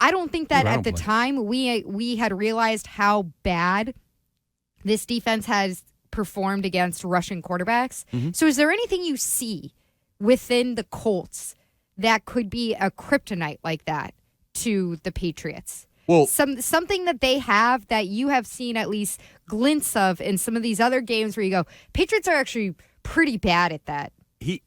I don't think that at the time we had realized how bad this defense has performed against rushing quarterbacks. Mm-hmm. So is there anything you see within the Colts that could be a kryptonite like that to the Patriots? Well, something that they have that you have seen at least glints of in some of these other games where you go, Patriots are actually pretty bad at that. The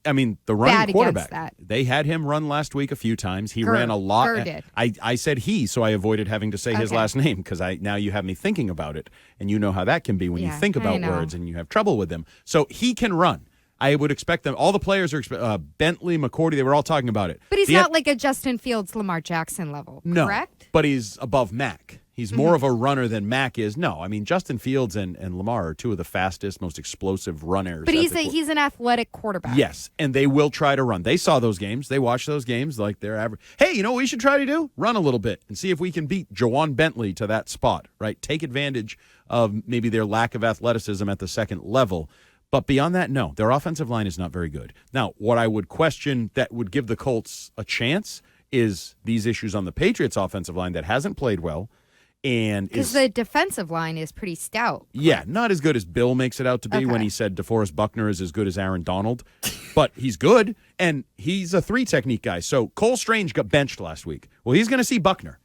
running quarterback, they had him run last week a few times. He ran a lot. I said he, so I avoided having to say his last name because now you have me thinking about it, and you know how that can be when you think about words and you have trouble with them. So he can run. I would expect them. All the players are Bentley, McCourty. They were all talking about it. But he's not like a Justin Fields, Lamar Jackson level, correct? No, but he's above Mac. He's more of a runner than Mac is. No, I mean, Justin Fields and Lamar are two of the fastest, most explosive runners. But he's an athletic quarterback. Yes, and they will try to run. They saw those games. They watched those games like they're average. Hey, you know what we should try to do? Run a little bit and see if we can beat Jawan Bentley to that spot, right? Take advantage of maybe their lack of athleticism at the second level. But beyond that, no, their offensive line is not very good. Now, what I would question that would give the Colts a chance is these issues on the Patriots' offensive line that hasn't played well. Because the defensive line is pretty stout. Yeah, not as good as Bill makes it out to be when he said DeForest Buckner is as good as Aaron Donald. But he's good, and he's a three-technique guy. So Cole Strange got benched last week. Well, he's going to see Buckner.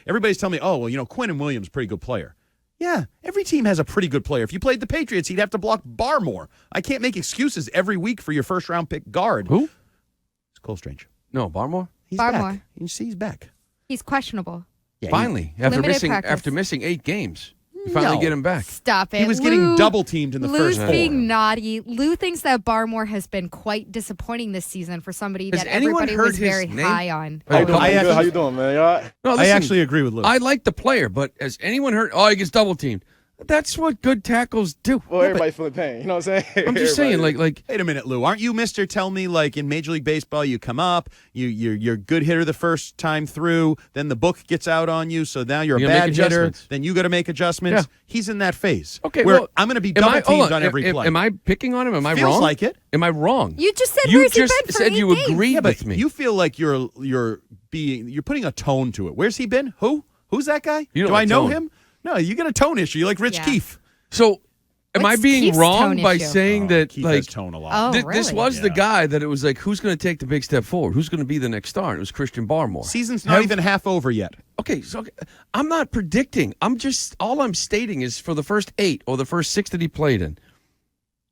Everybody's telling me, Quinn Williams, pretty good player. Yeah, every team has a pretty good player. If you played the Patriots, he'd have to block Barmore. I can't make excuses every week for your first-round pick guard. Who? It's Cole Strange. No, Barmore? He's back. You see he's back. He's questionable. Yeah, finally, after missing 8 games, you finally get him back. Stop it. He was getting double-teamed in the first 4. Lou's being naughty. Lou thinks that Barmore has been quite disappointing this season for somebody that everybody was very high on. How you doing, man? You all right? No, listen, I actually agree with Lou. I like the player, but has anyone heard, he gets double-teamed? That's what good tackles do. Well, everybody feeling pain. You know what I'm saying? I'm just saying, like. Wait a minute, Lou. Aren't you Mr. Tell Me, like in Major League Baseball, you come up, you're a good hitter the first time through, then the book gets out on you, so now you're a bad hitter, then you got to make adjustments. Yeah. He's in that phase. Okay, where I'm going to be double-teamed on every play. Am I picking on him? Am I Feels wrong? like it. Am I wrong? You just said where's he been for 8 said you games? agreed with me. You feel like you're putting a tone to it. Where's he been? Who's that guy? Do I know him? No, you got a tone issue. You're like Rich Keefe. So, am I being Keith's wrong by saying that, Keith has tone a lot. really? This was the guy that it was like, who's going to take the big step forward? Who's going to be the next star? And it was Christian Barmore. Season's not even half over yet. Okay, so I'm not predicting. All I'm stating is for the first 8 or the first 6 that he played in,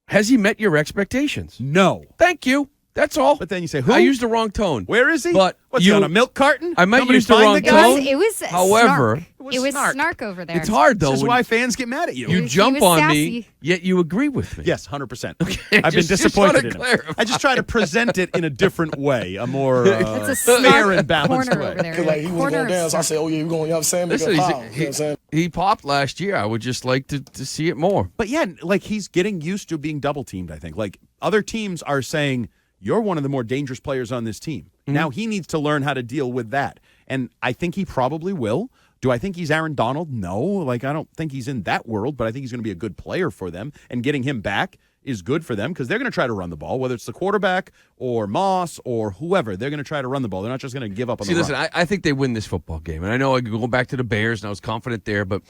has he met your expectations? No. Thank you. That's all. But then you say, who? I used the wrong tone. Where is he? But What's he on a milk carton? I might Nobody use the find wrong guy? tone. It was However, it was snark over there. It's hard, though. This is why fans get mad at you. You jump on me, yet you agree with me. Yes, 100%. Okay, I've been disappointed in him. I just try to present it in a different way, a more fair and balanced way. Because he was going down, so I said, we're going, you know what I'm saying? Listen, he popped last year. I would just like to see it more. But yeah, like he's getting used to being double-teamed, I think. Like other teams are saying, you're one of the more dangerous players on this team. Mm-hmm. Now he needs to learn how to deal with that. And I think he probably will. Do I think he's Aaron Donald? No. Like, I don't think he's in that world, but I think he's going to be a good player for them. And getting him back is good for them because they're going to try to run the ball, whether it's the quarterback or Moss or whoever. They're going to try to run the ball. They're not just going to give up on the run. Listen, I think they win this football game. And I know I could go back to the Bears, and I was confident there. But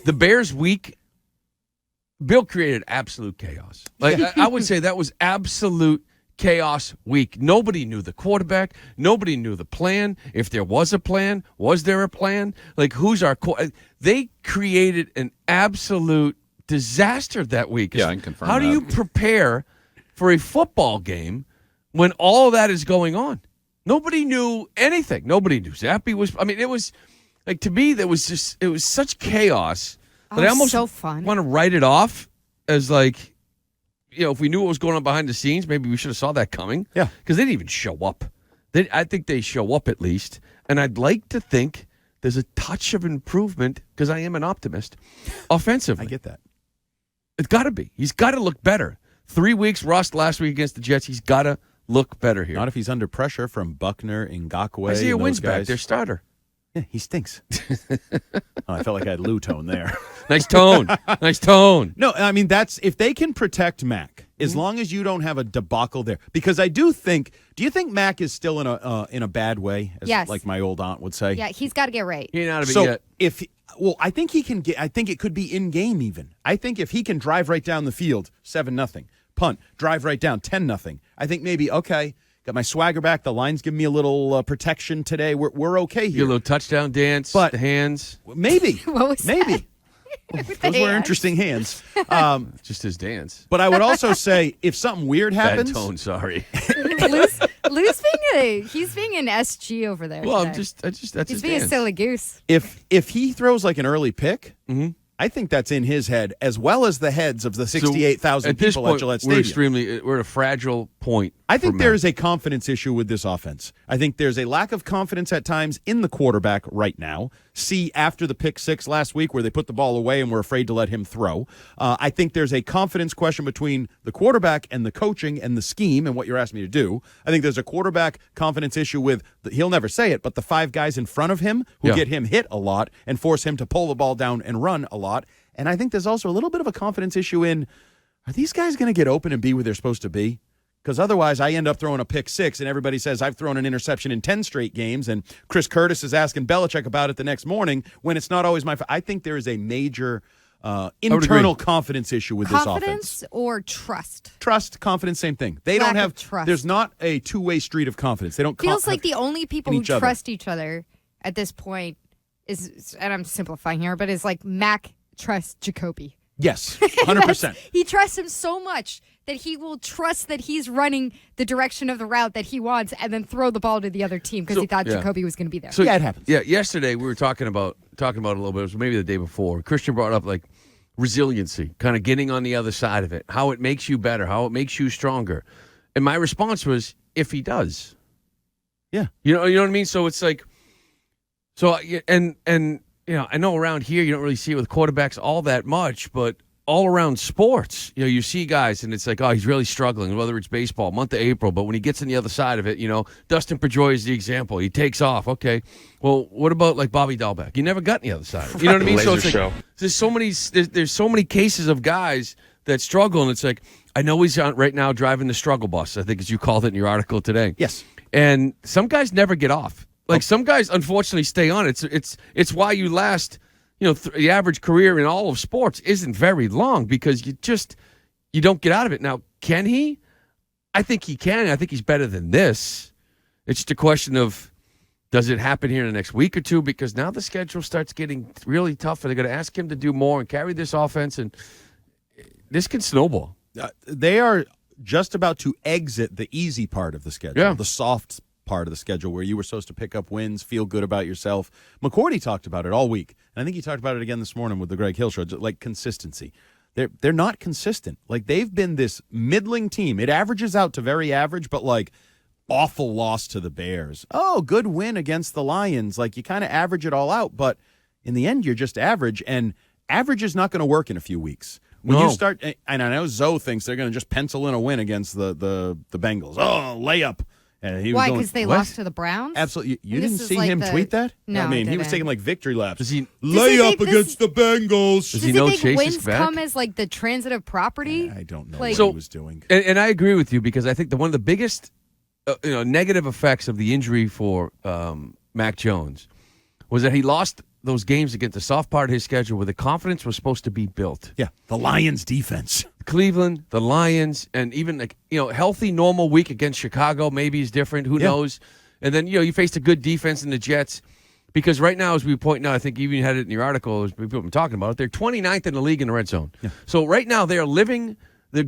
the Bears week, Bill created absolute chaos. Like, I would say that was absolute chaos week. Nobody knew the quarterback. Nobody knew the plan. If there was a plan, was there a plan? Like, who's our They created an absolute disaster that week. Yeah, I can confirm How do you prepare for a football game when all of that is going on? Nobody knew anything. Nobody knew Zappy was. I mean, it was like, to me, it was such chaos that I almost want to write it off as like, if we knew what was going on behind the scenes, maybe we should have saw that coming. Yeah. Because they didn't even show up. I think they show up at least. And I'd like to think there's a touch of improvement, because I am an optimist, offensively. I get that. It's got to be. He's got to look better. 3 weeks rust last week against the Jets. He's got to look better here. Not if he's under pressure from Buckner, Ngakwe, Isaiah Wynn's guys. back, their starter. Yeah, he stinks. I felt like I had Lou tone there. Nice tone. Nice tone. No, I mean, if they can protect Mac, as long as you don't have a debacle there. Because I do think, do you think Mac is still in a bad way, as Yes. like my old aunt would say? Yeah, he's got to get right. He ain't out of it So yet. I think he can get. I think it could be in game even. I think if he can drive right down the field, 7-0, punt, drive right down, 10-0. I think maybe got my swagger back. The line's giving me a little protection today. We're okay here. Your little touchdown dance, But- the hands, Maybe. What was maybe. With the Those were hands. interesting hands. just his dance. But I would also say if something weird happens, Bad tone, sorry. Lou's he's being an SG over there. Well, today. that's he's his being a dance. silly goose. if he throws like an early pick, I think that's in his head as well as the heads of the 68,000 at this people point, at Gillette we're Stadium. we're at a fragile point. I think for there Mac. is a confidence issue with this offense. I think there's a lack of confidence at times in the quarterback right now. See, after the pick six last week where they put the ball away and were afraid to let him throw. I think there's a confidence question between the quarterback and the coaching and the scheme and what you're asking me to do. I think there's a quarterback confidence issue with, he'll never say it, but the 5 guys in front of him who Yeah. get him hit a lot and force him to pull the ball down and run a lot. And I think there's also a little bit of a confidence issue in, are these guys going to get open and be where they're supposed to be? Because otherwise I end up throwing a pick six and everybody says I've thrown an interception in 10 straight games, and Chris Curtis is asking Belichick about it the next morning when it's not always my I think there is a major internal confidence issue with this offense. Confidence or trust? Trust, confidence, same thing. They Lack don't have of trust. There's not a two-way street of confidence. They don't Feels like the only people in who each other. trust each other at this point is, and I'm simplifying here, but is like Mac trusts Jacoby. Yes, 100%. He trusts him so much that he will trust that he's running the direction of the route that he wants and then throw the ball to the other team because he thought yeah. Jacoby was going to be there. So, Yeah, it happens. Yeah, yesterday we were talking about it a little bit. It was maybe the day before. Christian brought up like resiliency, kind of getting on the other side of it, how it makes you better, how it makes you stronger. And my response was, if he does. Yeah. You know what I mean? So it's like, and you know, I know around here you don't really see it with quarterbacks all that much, but all around sports, you know, you see guys and it's like, oh, he's really struggling, whether it's baseball, month of April, but when he gets on the other side of it, you know, Dustin Pedroia is the example. He takes off. Okay. Well, what about like Bobby Dahlbeck? He never got on the other side of it. You know what I mean? So it's like, there's so many cases of guys that struggle, and it's like, I know he's on right now driving the struggle bus, I think as you called it in your article today. Yes. And some guys never get off. Like some guys, unfortunately, stay on. It's why you last. You know, the average career in all of sports isn't very long because you don't get out of it. Now, can he? I think he can. I think he's better than this. It's just a question of, does it happen here in the next week or two? Because now the schedule starts getting really tough, and they're going to ask him to do more and carry this offense, and this can snowball. They are just about to exit the easy part of the schedule, Yeah. the soft part of the schedule where you were supposed to pick up wins, feel good about yourself. McCourty talked about it all week, and I think he talked about it again this morning with the Greg Hill show, like consistency. They're not consistent. Like, they've been this middling team. It averages out to very average, but like awful loss to the Bears. Oh, good win against the Lions. Like, you kind of average it all out, but in the end, you're just average, and average is not going to work in a few weeks. When you start, and I know Zoe thinks they're going to just pencil in a win against the Bengals. Oh, layup. Why? Because they lost to the Browns? Absolutely. You This didn't is see like him tweet that? No, I mean, I he was didn't. taking like victory laps. Does he Layup think this- against the Bengals. Does he he know think Chase is wins back? come as like the transitive property? I don't know Like- what So- he was doing. And I agree with you because I think one of the biggest negative effects of the injury for Mac Jones was that he lost those games against the soft part of his schedule where the confidence was supposed to be built. Yeah, the Lions defense. Cleveland, the Lions, and even like, healthy, normal week against Chicago maybe is different. Who knows? And then, you faced a good defense in the Jets. Because right now, as we point out, I think you even had it in your article, as we've been talking about it, they're 29th in the league in the red zone. Yeah. So right now, they're living, they're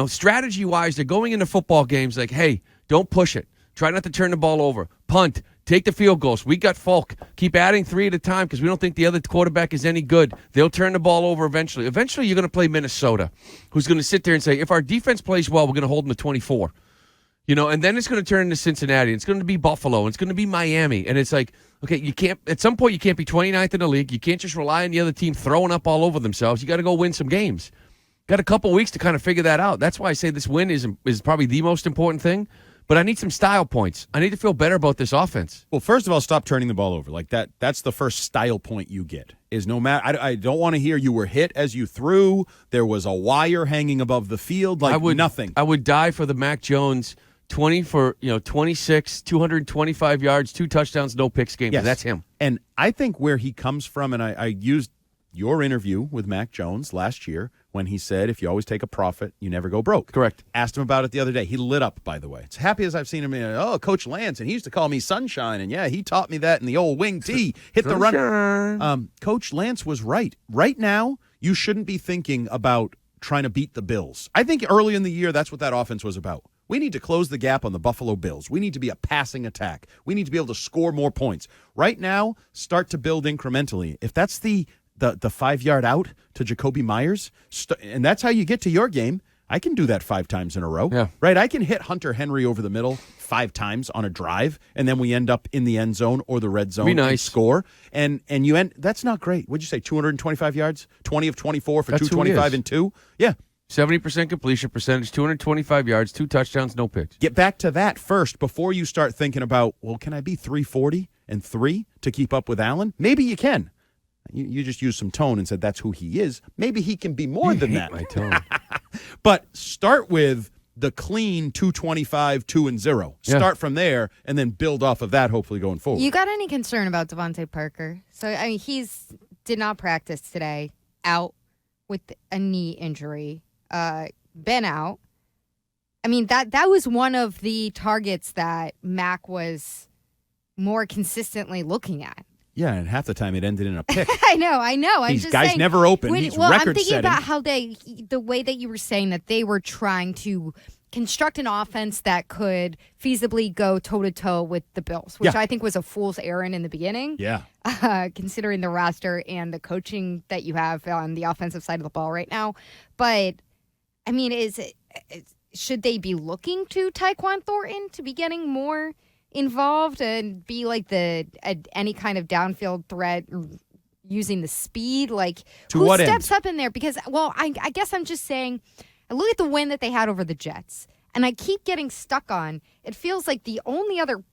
strategy-wise, they're going into football games like, hey, don't push it. Try not to turn the ball over. Punt. Take the field goals. We got Falk. Keep adding 3 at a time because we don't think the other quarterback is any good. They'll turn the ball over eventually. Eventually, you're going to play Minnesota, who's going to sit there and say, if our defense plays well, we're going to hold them to 24. And then it's going to turn into Cincinnati. It's going to be Buffalo. And it's going to be Miami. And it's like, okay, you can't. At some point, you can't be 29th in the league. You can't just rely on the other team throwing up all over themselves. You got to go win some games. Got a couple weeks to kind of figure that out. That's why I say this win is probably the most important thing. but I need some style points. I need to feel better about this offense. Well, first of all, stop turning the ball over. Like that's the first style point you get. Is no matter. I don't want to hear you were hit as you threw. There was a wire hanging above the field. Like nothing. I would die for the Mac Jones 26, 225 yards, 2 touchdowns, no picks game. Yes. That's him. And I think where he comes from, and I used your interview with Mac Jones last year when he said, if you always take a profit, you never go broke. Correct. Asked him about it the other day. He lit up, by the way. It's happy as I've seen him. Coach Lance, and he used to call me Sunshine, and yeah, he taught me that in the old wing tee. Hit the run. Coach Lance was right. Right now, you shouldn't be thinking about trying to beat the Bills. I think early in the year, that's what that offense was about. We need to close the gap on the Buffalo Bills. We need to be a passing attack. We need to be able to score more points. Right now, start to build incrementally. If that's the 5-yard out to Jacoby Myers, and that's how you get to your game, I can do that 5 times in a row. Yeah. Right? I can hit Hunter Henry over the middle 5 times on a drive, and then we end up in the end zone or the red zone and score. And you end. That's not great. What'd you say, 225 yards? 20 of 24 for 225 and 2? Yeah. 70% completion percentage, 225 yards, 2 touchdowns, no picks. Get back to that first before you start thinking about, well, can I be 340 and 3 to keep up with Allen? Maybe you can. You just used some tone and said that's who he is. Maybe he can be more than that. My tone. But start with the clean 225, 2-0. Start from there and then build off of that, hopefully going forward. You got any concern about Davante Parker? So, I mean, did not practice today, out with a knee injury. Been out. I mean, that was one of the targets that Mac was more consistently looking at. Yeah, and half the time it ended in a pick. I know. These just guys saying, never open. He's record-setting. I'm thinking about how the way that you were saying that they were trying to construct an offense that could feasibly go toe-to-toe with the Bills, which I think was a fool's errand in the beginning. Yeah. Considering the roster and the coaching that you have on the offensive side of the ball right now. But, I mean, should they be looking to Tyquan Thornton to be getting more involved and be like any kind of downfield threat using the speed? Like, who steps up in there? Because, well, I guess I'm just saying, I look at the win that they had over the Jets, and I keep getting stuck on, it feels like the only other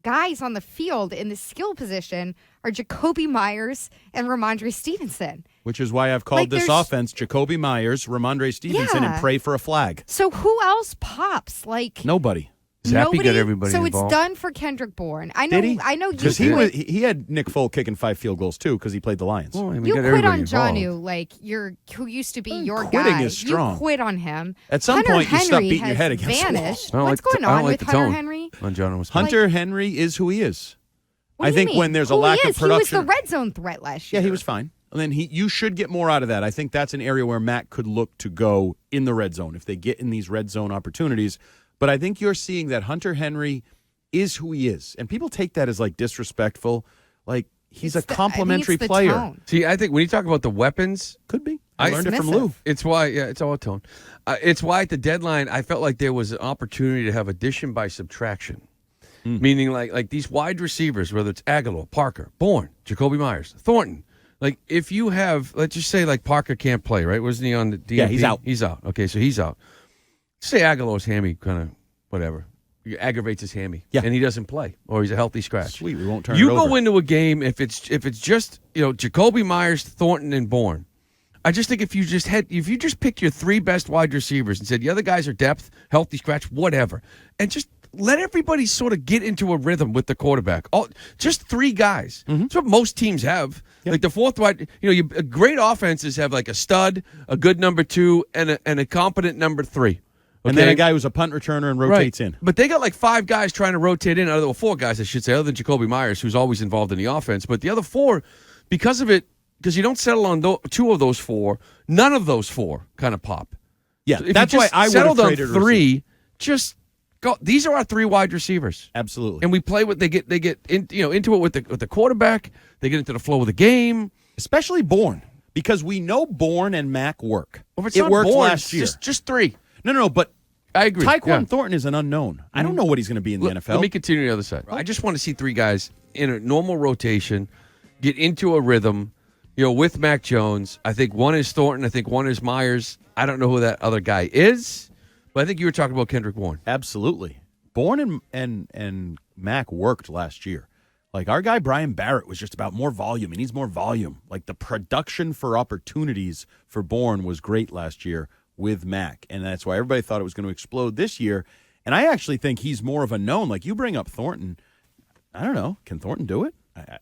guys on the field in the skill position are Jacoby Myers and Ramondre Stevenson. Which is why I've called this offense Jacoby Myers, Ramondre Stevenson, and pray for a flag. So who else pops? Like nobody. Zappy got everybody so involved. It's done for Kendrick Bourne. I know. Did he? I know. Because he had Nick Folk kicking 5 field goals too because he played the Lions. Well, you quit on Jonnu, like who used to be your guy. Quitting is strong. You quit on him. At some Hunter point, you Henry stop beating your head has against vanished. the wall. What's going on with Hunter Henry? Hunter Henry is who he is. What do you mean? When there's a lack of production, he was the red zone threat last year. Yeah, he was fine. And then you should get more out of that. I think that's an area where Matt could look to go in the red zone if they get in these red zone opportunities. But I think you're seeing that Hunter Henry is who he is. And people take that as like disrespectful. Like he's a complimentary player. Tone. See, I think when you talk about the weapons, could be. I learned it from Lou. It's why, it's all tone. It's why at the deadline, I felt like there was an opportunity to have addition by subtraction. Meaning like these wide receivers, whether it's Aguilar, Parker, Bourne, Jacoby Myers, Thornton. Like if you have, let's just say like Parker can't play, right? Wasn't he on the DNP? Yeah, he's out. He's out. Okay, so he's out. Say Aguilar's hammy kind of whatever. He aggravates his hammy. Yeah. And he doesn't play. Or he's a healthy scratch. Sweet, we won't turn you it over. go into a game if it's just, Jacoby Myers, Thornton, and Bourne. I just think if you just picked your 3 best wide receivers and said the other guys are depth, healthy scratch, whatever, and just let everybody sort of get into a rhythm with the quarterback. Just 3 guys. That's what most teams have. Yep. Like the fourth wide, great offenses have like a stud, a good number 2, and a competent number 3. Okay? And then a guy who's a punt returner and rotates in. But they got like 5 guys trying to rotate in, 4 guys, I should say, other than Jacoby Myers, who's always involved in the offense. But the other 4, because you don't settle on 2 of those 4, none of those 4 kind of pop. Yeah, so that's why I would have traded 3. Just go. These are our 3 wide receivers. Absolutely. And we play what they get into it with the quarterback. They get into the flow of the game. Especially Bourne, because we know Bourne and Mac work. Well, if it's it not worked Bourne, last year. Just 3. No, but I agree. Tyquan Thornton is an unknown. I don't know what he's going to be in the NFL. Let me continue the other side. I just want to see 3 guys in a normal rotation get into a rhythm, with Mac Jones. I think one is Thornton. I think one is Myers. I don't know who that other guy is, but I think you were talking about Kendrick Bourne. Absolutely. Bourne and Mack worked last year. Like, our guy Brian Barrett was just about more volume. He needs more volume. Like, the production for opportunities for Bourne was great last year with Mack, and that's why everybody thought it was going to explode this year. And I actually think he's more of a known. Like, you bring up Thornton. I don't know. Can Thornton do it?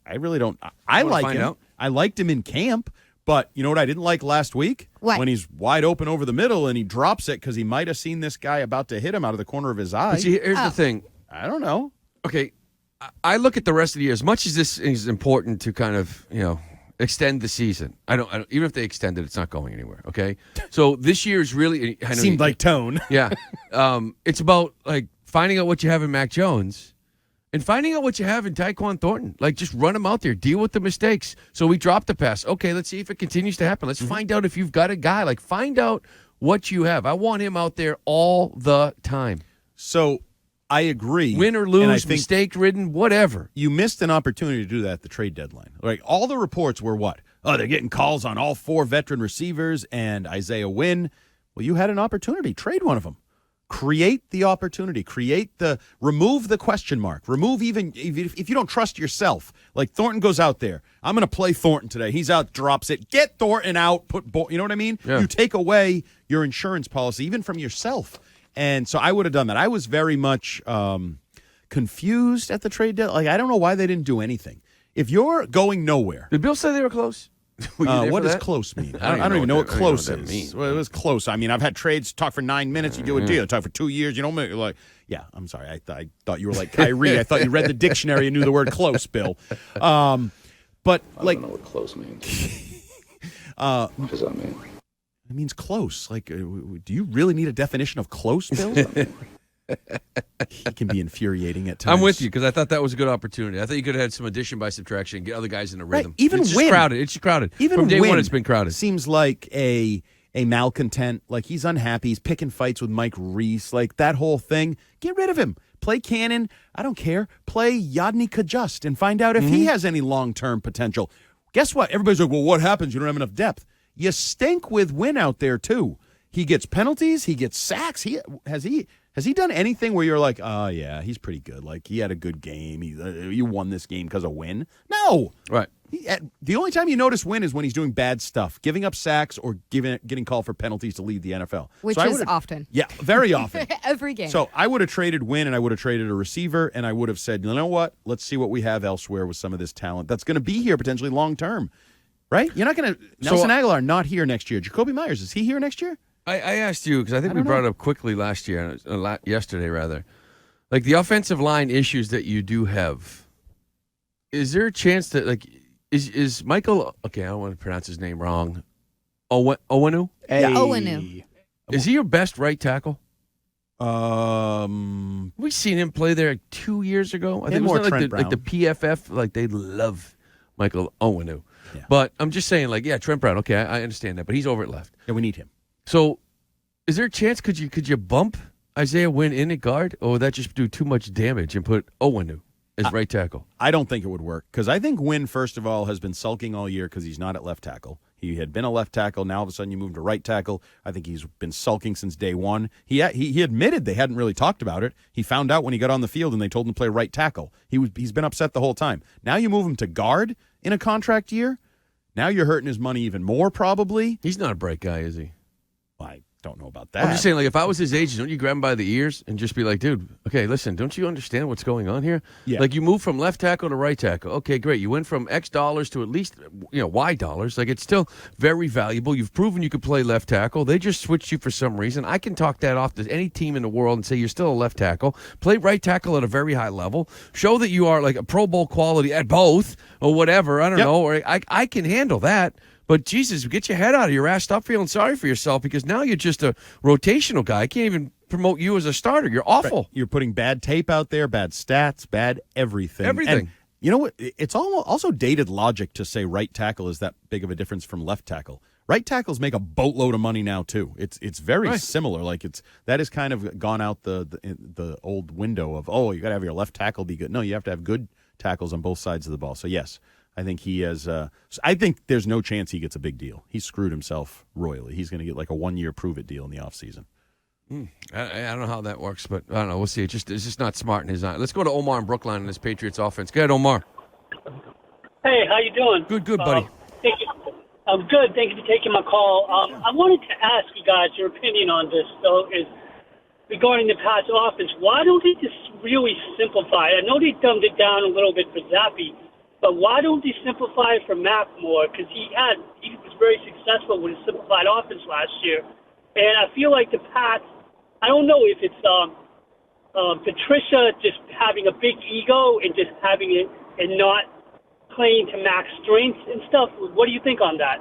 I really don't. I like him. Out? I liked him in camp, but you know what I didn't like last week? What? When he's wide open over the middle and he drops it because he might have seen this guy about to hit him out of the corner of his eye. But see, here's the thing. I don't know. Okay, I look at the rest of the year. As much as this is important to kind of, extend the season, I don't even if they extend it, it's not going anywhere, okay? So this year is really... I know Seemed like tone. Yeah. It's about, like, finding out what you have in Mac Jones and finding out what you have in Tyquan Thornton. Like, just run him out there. Deal with the mistakes. So we dropped the pass. Okay, let's see if it continues to happen. Let's find out if you've got a guy. Like, find out what you have. I want him out there all the time. So... I agree. Win or lose, mistake-ridden, whatever. You missed an opportunity to do that at the trade deadline. Like, all the reports were what? Oh, they're getting calls on all 4 veteran receivers and Isaiah Wynn. Well, you had an opportunity. Trade one of them. Create the opportunity. Remove the question mark. Remove even if you don't trust yourself. Like, Thornton goes out there. I'm going to play Thornton today. He's out, drops it. Get Thornton out. You know what I mean? Yeah. You take away your insurance policy, even from yourself. And so I would have done that. I was very much confused at the trade deadline. Like, I don't know why they didn't do anything. If you're going nowhere. Did Bill say they were close? What does close mean? I don't even know what close is. Well, it was close. I mean, I've had trades talk for 9 minutes. You do a deal. Talk for 2 years. You don't make like. Yeah, I'm sorry. I thought you were like Kyrie. I thought you read the dictionary and knew the word close, Bill. But I like, don't know what close means. What does that mean? it means close. Like, do you really need a definition of close, Bill? He can be infuriating at times. I'm with you because I thought that was a good opportunity. I thought you could have had some addition by subtraction and get other guys in a rhythm. Right. Even it's just Wynn. crowded. It's crowded. Even from day Wynn one, it's been crowded. Seems like a malcontent. Like, he's unhappy. He's picking fights with Mike Reese. Like, that whole thing. Get rid of him. Play Cannon. I don't care. Play Yadni Kajust and find out if he has any long-term potential. Guess what? Everybody's like, well, what happens? You don't have enough depth. You stink with Wynn out there, too. He gets penalties. He gets sacks. Has he done anything where you're like, oh, yeah, he's pretty good. Like, he had a good game. You won this game because of Wynn? No. Right. The only time you notice Wynn is when he's doing bad stuff, giving up sacks or getting called for penalties to lead the NFL. Which is often. Yeah, very often. Every game. So I would have traded Wynn and I would have traded a receiver and I would have said, you know what? Let's see what we have elsewhere with some of this talent that's going to be here potentially long term. Right? You're not going to – Nelson Aguilar not here next year. Jacoby Myers, is he here next year? I asked you because I think we brought it up quickly yesterday rather. Like, the offensive line issues that you do have, is there a chance that, like, is Michael, okay, I don't want to pronounce his name wrong, Owenu? Yeah, Owenu. Is he your best right tackle? We seen him play there 2 years ago. I think more it was Trent Brown. like the PFF, like, they love Michael Owenu. Yeah. But I'm just saying, like, yeah, Trent Brown, okay, I understand that, but he's over at left. Yeah, we need him. So, is there a chance could you bump Isaiah Wynn in at guard, or would that just do too much damage and put Owenu as right tackle? I don't think it would work because I think Wynn, first of all, has been sulking all year because he's not at left tackle. He had been a left tackle. Now all of a sudden you move him to right tackle. I think he's been sulking since day one. He admitted they hadn't really talked about it. He found out when he got on the field and they told him to play right tackle. He's been upset the whole time. Now you move him to guard in a contract year. Now you're hurting his money even more probably. He's not a bright guy, is he? I don't know about that. I'm just saying, like, if I was his agent, don't you grab him by the ears and just be like, dude, okay, listen, don't you understand what's going on here? Yeah. Like, you move from left tackle to right tackle. Okay, great. You went from X dollars to at least, Y dollars. Like, it's still very valuable. You've proven you could play left tackle. They just switched you for some reason. I can talk that off to any team in the world and say you're still a left tackle. Play right tackle at a very high level. Show that you are, like, a Pro Bowl quality at both or whatever. I don't know. Or I can handle that. But, Jesus, get your head out of your ass. Stop feeling sorry for yourself because now you're just a rotational guy. I can't even promote you as a starter. You're awful. Right. You're putting bad tape out there, bad stats, bad everything. Everything. And you know what? It's also dated logic to say right tackle is that big of a difference from left tackle. Right tackles make a boatload of money now, too. It's very similar. Like, that has kind of gone out the old window of, you got to have your left tackle be good. No, you have to have good tackles on both sides of the ball. So, yes. I think he has. I think there's no chance he gets a big deal. He screwed himself royally. He's going to get like a 1-year prove-it deal in the offseason. I don't know how that works, but I don't know. We'll see. It's just not smart in his eye. Let's go to Omar in Brookline in this Patriots offense. Go ahead, Omar. Hey, how you doing? Good, buddy. Thank you. I'm good. Thank you for taking my call. I wanted to ask you guys your opinion on this, though, is regarding the Pats offense. Why don't they just really simplify it? I know they dumbed it down a little bit for Zappe, but why don't they simplify it for Mac more? Because he was very successful with a simplified offense last year. And I feel like the Pats, I don't know if it's Patricia just having a big ego and just having it and not playing to Mac's strengths and stuff. What do you think on that?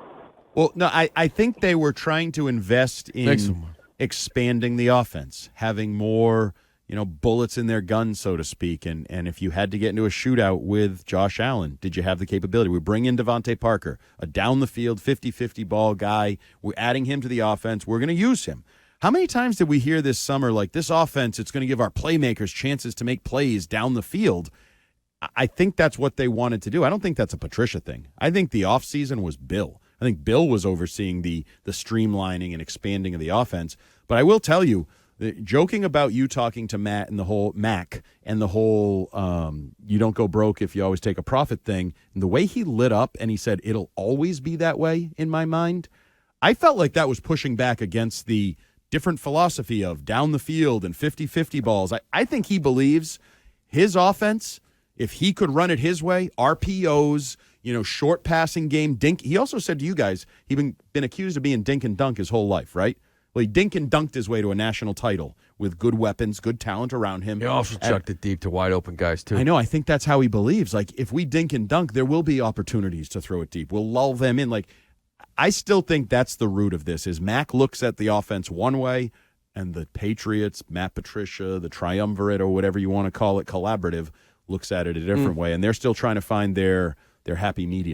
Well, no, I think they were trying to invest in expanding the offense, having more, bullets in their gun, so to speak. And if you had to get into a shootout with Josh Allen, did you have the capability? We bring in Davante Parker, a down-the-field 50-50 ball guy. We're adding him to the offense. We're going to use him. How many times did we hear this summer, like, this offense, it's going to give our playmakers chances to make plays down the field? I think that's what they wanted to do. I don't think that's a Patricia thing. I think the offseason was Bill. I think Bill was overseeing the streamlining and expanding of the offense. But I will tell you, joking about you talking to Matt and the whole Mac and the whole you don't go broke if you always take a profit thing, and the way he lit up and he said it'll always be that way in my mind, I felt like that was pushing back against the different philosophy of down the field and 50-50 balls. I think he believes his offense, if he could run it his way, RPOs, short passing game, dink. He also said to you guys, he'd been accused of being dink and dunk his whole life, right? Well, he dink and dunked his way to a national title with good weapons, good talent around him. He also chucked it deep to wide open guys, too. I know. I think that's how he believes. Like, if we dink and dunk, there will be opportunities to throw it deep. We'll lull them in. Like, I still think that's the root of this, is Mac looks at the offense one way, and the Patriots, Matt Patricia, the triumvirate, or whatever you want to call it, collaborative, looks at it a different way. And they're still trying to find their happy medium.